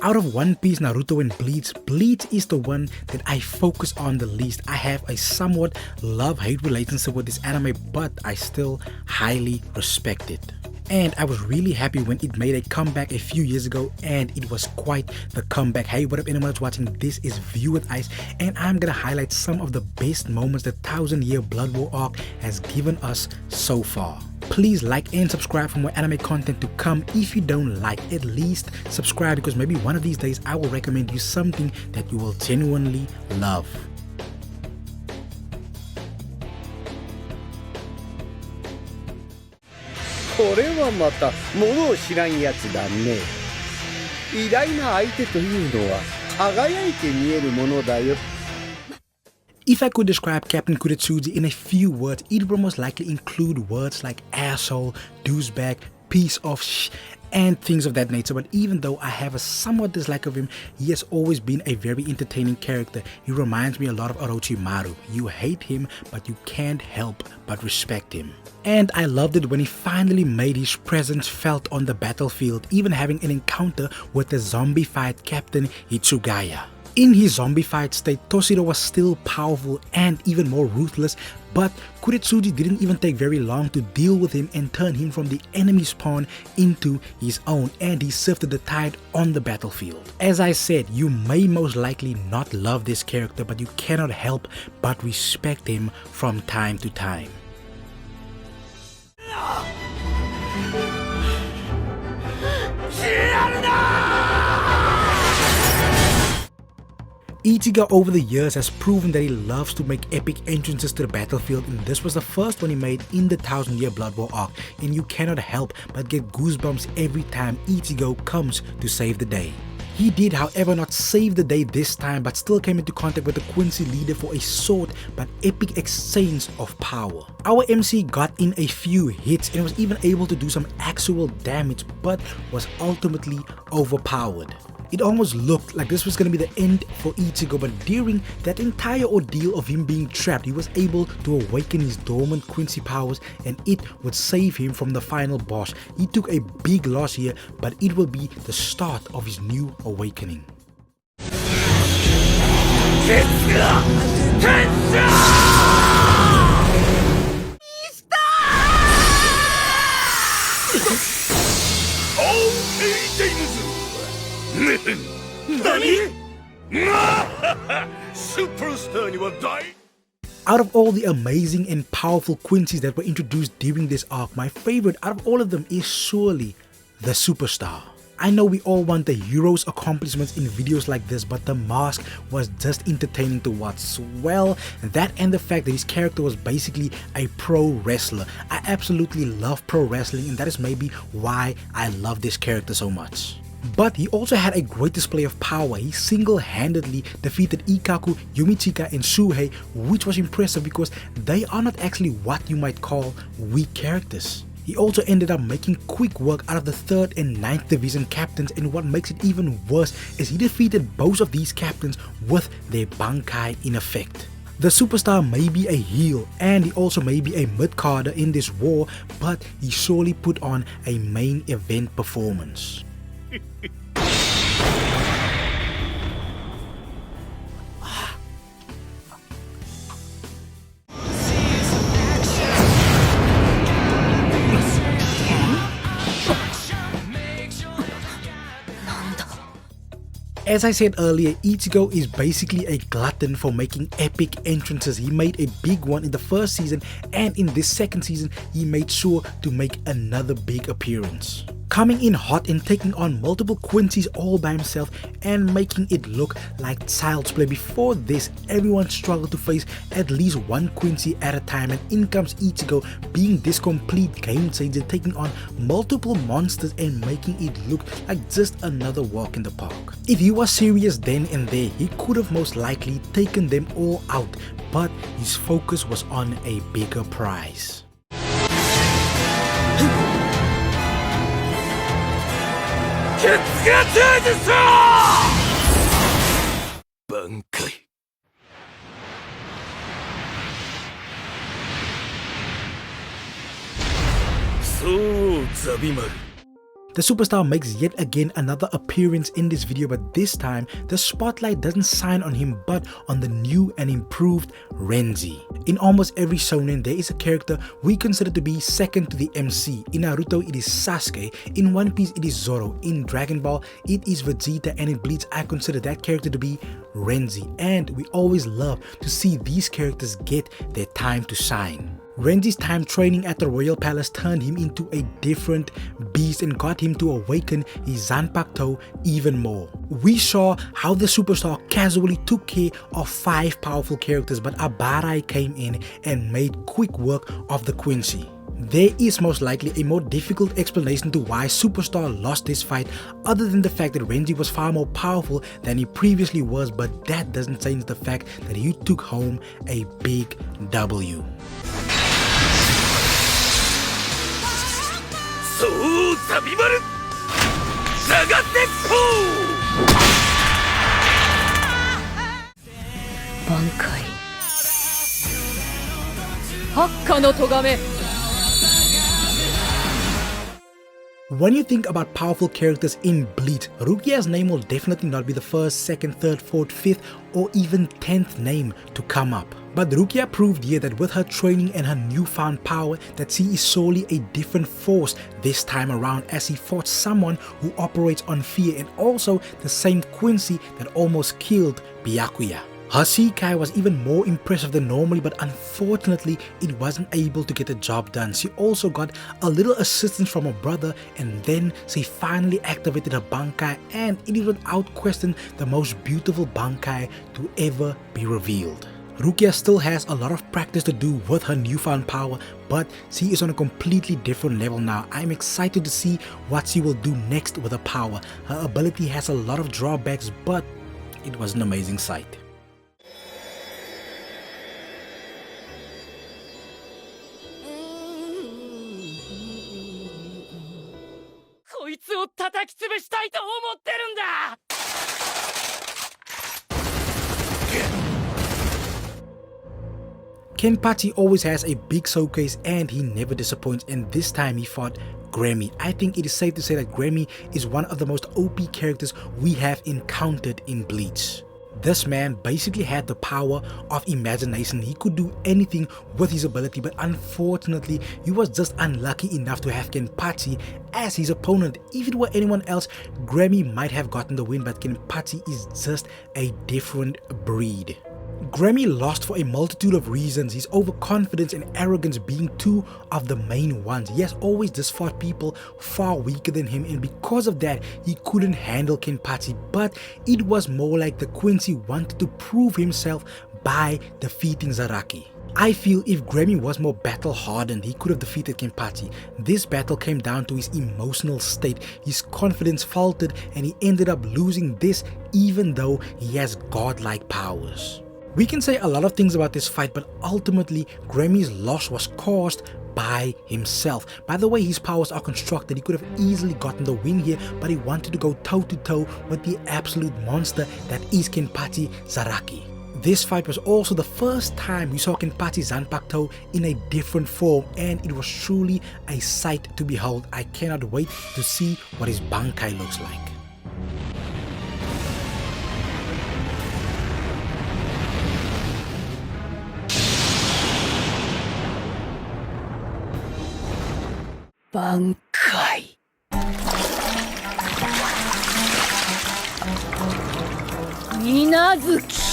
Out of One Piece, Naruto, and Bleach, Bleach is the one that I focus on the least. I have a somewhat love-hate relationship with this anime, but I still highly respect it. And I was really happy when it made a comeback a few years ago, and it was quite the comeback. Hey, what up anyone that's watching? This is View with Ice, and I'm gonna highlight some of the best moments the 1000-year Blood War arc has given us so far. Please like and subscribe for more anime content to come. If you don't like, at least subscribe, because maybe one of these days I will recommend you something that you will genuinely love. これはまた物を知らんやつだね。偉大な相手というのは輝いて見えるものだよ。 If I could describe Captain Kurotsuchi in a few words, it would most likely include words like asshole, douchebag, piece of and things of that nature. But even though I have a somewhat dislike of him, he has always been a very entertaining character. He reminds me a lot of Orochimaru. You hate him, but you can't help but respect him. And I loved it when he finally made his presence felt on the battlefield, even having an encounter with the zombified Captain Hitsugaya. In his zombified state, Toshiro was still powerful and even more ruthless, but Kurotsuchi didn't even take very long to deal with him and turn him from the enemy's pawn into his own, and he sifted the tide on the battlefield. As I said, you may most likely not love this character, but you cannot help but respect him from time to time. Ichigo over the years has proven that he loves to make epic entrances to the battlefield, and this was the first one he made in the 1000-year Blood War arc, and you cannot help but get goosebumps every time Ichigo comes to save the day. He did, however, not save the day this time, but still came into contact with the Quincy leader for a short but epic exchange of power. Our MC got in a few hits and was even able to do some actual damage, but was ultimately overpowered. It almost looked like this was going to be the end for Ichigo, but during that entire ordeal of him being trapped, he was able to awaken his dormant Quincy powers, and it would save him from the final boss. He took a big loss here, but it will be the start of his new awakening. Out of all the amazing and powerful Quincy's that were introduced during this arc, my favorite out of all of them is surely the Superstar. I know we all want the hero's accomplishments in videos like this, but the mask was just entertaining to watch. Well, that and the fact that his character was basically a pro wrestler. I absolutely love pro wrestling, and that is maybe why I love this character so much. But he also had a great display of power. He single-handedly defeated Ikkaku, Yumichika, and Shuhei, which was impressive because they are not actually what you might call weak characters. He also ended up making quick work out of the 3rd and 9th Division captains, and what makes it even worse is he defeated both of these captains with their Bankai in effect. The Superstar may be a heel, and he also may be a mid-carder in this war, but he surely put on a main event performance. As I said earlier, Ichigo is basically a glutton for making epic entrances. He made a big one in the first season, and in this second season he made sure to make another big appearance. Coming in hot and taking on multiple Quincy's all by himself and making it look like child's play. Before this, everyone struggled to face at least one Quincy at a time, and in comes Ichigo being this complete game changer, taking on multiple monsters and making it look like just another walk in the park. If he was serious then and there, he could have most likely taken them all out, but his focus was on a bigger prize. Bankai. The superstar makes yet again another appearance in this video, but this time the spotlight doesn't shine on him but on the new and improved Renji. In almost every shonen there is a character we consider to be second to the MC. In Naruto it is Sasuke, in One Piece it is Zoro, in Dragon Ball it is Vegeta, and in Bleach I consider that character to be Renji, and we always love to see these characters get their time to shine. Renji's time training at the Royal Palace turned him into a different beast and got him to awaken his Zanpakuto even more. We saw how the superstar casually took care of 5 powerful characters, but Abarai came in and made quick work of the Quincy. There is most likely a more difficult explanation to why Superstar lost this fight other than the fact that Renji was far more powerful than he previously was, but that doesn't change the fact that he took home a big W. Bankai. Hakka no togame. When you think about powerful characters in Bleach, Rukia's name will definitely not be the first, second, third, fourth, fifth, or even 10th name to come up. But Rukia proved here that with her training and her newfound power that she is solely a different force this time around, as he fought someone who operates on fear and also the same Quincy that almost killed Byakuya. Her Shikai was even more impressive than normally, but unfortunately it wasn't able to get the job done. She also got a little assistance from her brother, and then she finally activated her Bankai, and it is without question the most beautiful Bankai to ever be revealed. Rukia still has a lot of practice to do with her newfound power, but she is on a completely different level now. I'm excited to see what she will do next with her power. Her ability has a lot of drawbacks, but it was an amazing sight. こいつを叩き潰したいと思ってるんだ。Kenpachi always has a big showcase and he never disappoints, and this time he fought Gremmy. I think it is safe to say that Gremmy is one of the most OP characters we have encountered in Bleach. This man basically had the power of imagination. He could do anything with his ability, but unfortunately he was just unlucky enough to have Kenpachi as his opponent. If it were anyone else, Gremmy might have gotten the win, but Kenpachi is just a different breed. Gremmy lost for a multitude of reasons, his overconfidence and arrogance being two of the main ones. He has always just fought people far weaker than him, and because of that he couldn't handle Kenpachi, but it was more like the Quincy wanted to prove himself by defeating Zaraki. I feel if Gremmy was more battle hardened, he could have defeated Kenpachi. This battle came down to his emotional state. His confidence faltered and he ended up losing this even though he has godlike powers. We can say a lot of things about this fight, but ultimately Gremmy's loss was caused by himself. By the way his powers are constructed, he could have easily gotten the win here, but he wanted to go toe to toe with the absolute monster that is Kenpachi Zaraki. This fight was also the first time we saw Kenpachi Zanpakuto in a different form, and it was truly a sight to behold. I cannot wait to see what his Bankai looks like. Bankai. Minazuki.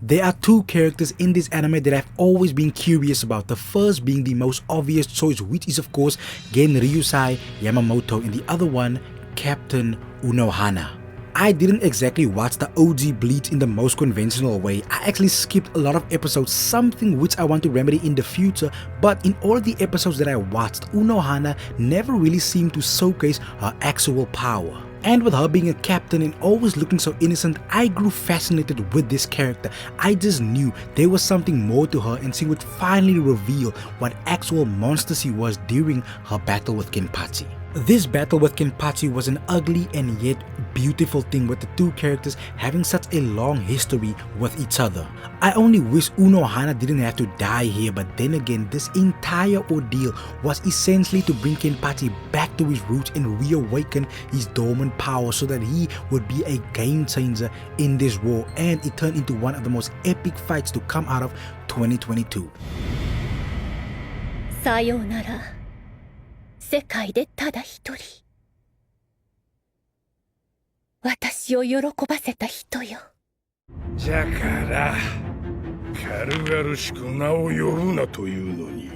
There are two characters in this anime that I've always been curious about. The first being the most obvious choice, which is of course Genryusai Yamamoto, and the other one Captain Unohana. I didn't exactly watch the OG Bleach in the most conventional way. I actually skipped a lot of episodes, something which I want to remedy in the future, but in all the episodes that I watched, Unohana never really seemed to showcase her actual power. And with her being a captain and always looking so innocent, I grew fascinated with this character. I just knew there was something more to her, and she would finally reveal what actual monster she was during her battle with Kenpachi. This battle with Kenpachi was an ugly and yet beautiful thing, with the two characters having such a long history with each other. I only wish Unohana didn't have to die here, but then again, this entire ordeal was essentially to bring Kenpachi back to his roots and reawaken his dormant power so that he would be a game changer in this war, and it turned into one of the most epic fights to come out of 2022. さようなら。世界でただ一人。私を喜ばせた人よ。じゃから軽々しく名を呼ぶなというのに。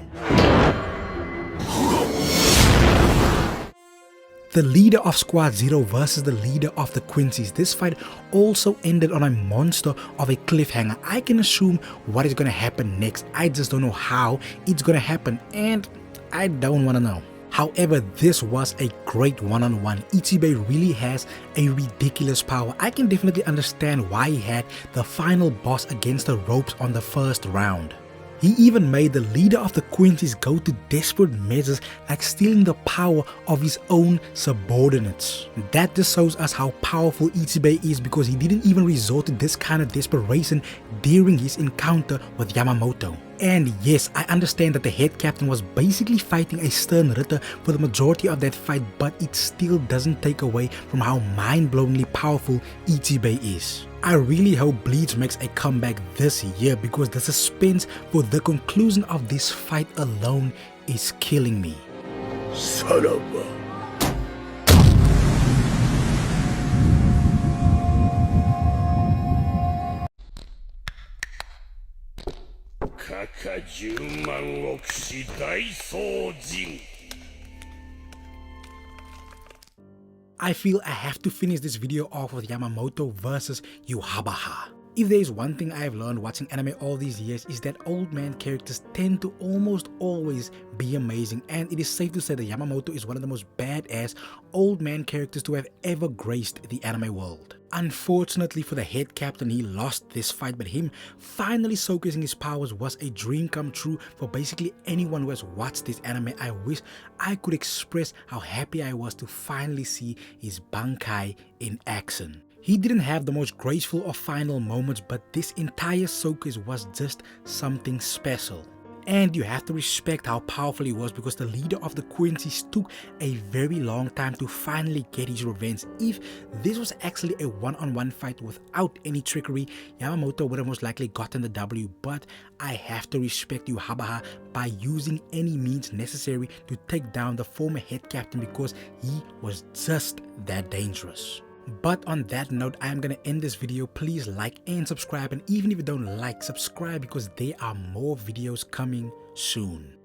The leader of Squad Zero versus the leader of the Quincy's. This fight also ended on a monster of a cliffhanger. I can assume what is going to happen next. I just don't know how it's going to happen, and I don't want to know. However, this was a great one-on-one. Ichigo really has a ridiculous power. I can definitely understand why he had the final boss against the ropes on the first round. He even made the leader of the Quincy's go to desperate measures like stealing the power of his own subordinates. That just shows us how powerful Ichigo is, because he didn't even resort to this kind of desperation during his encounter with Yamamoto. And yes, I understand that the head captain was basically fighting a stern Ritter for the majority of that fight, but it still doesn't take away from how mind-blowingly powerful Ichigo is. I really hope Bleach makes a comeback this year, because the suspense for the conclusion of this fight alone is killing me. さらば。かか10万億死大僧人。I feel I have to finish this video off with Yamamoto versus Yamaha. If there is one thing I have learned watching anime all these years, is that old man characters tend to almost always be amazing, and it is safe to say that Yamamoto is one of the most badass old man characters to have ever graced the anime world. Unfortunately for the head captain, he lost this fight, but him finally showcasing his powers was a dream come true for basically anyone who has watched this anime. I wish I could express how happy I was to finally see his Bankai in action. He didn't have the most graceful or final moments, but this entire showcase was just something special. And you have to respect how powerful he was, because the leader of the Quincy's took a very long time to finally get his revenge. If this was actually a one-on-one fight without any trickery, Yamamoto would have most likely gotten the W, but I have to respect Yamaha by using any means necessary to take down the former head captain, because he was just that dangerous. But on that note, I am going to end this video. Please like and subscribe, and even if you don't like, subscribe, because there are more videos coming soon.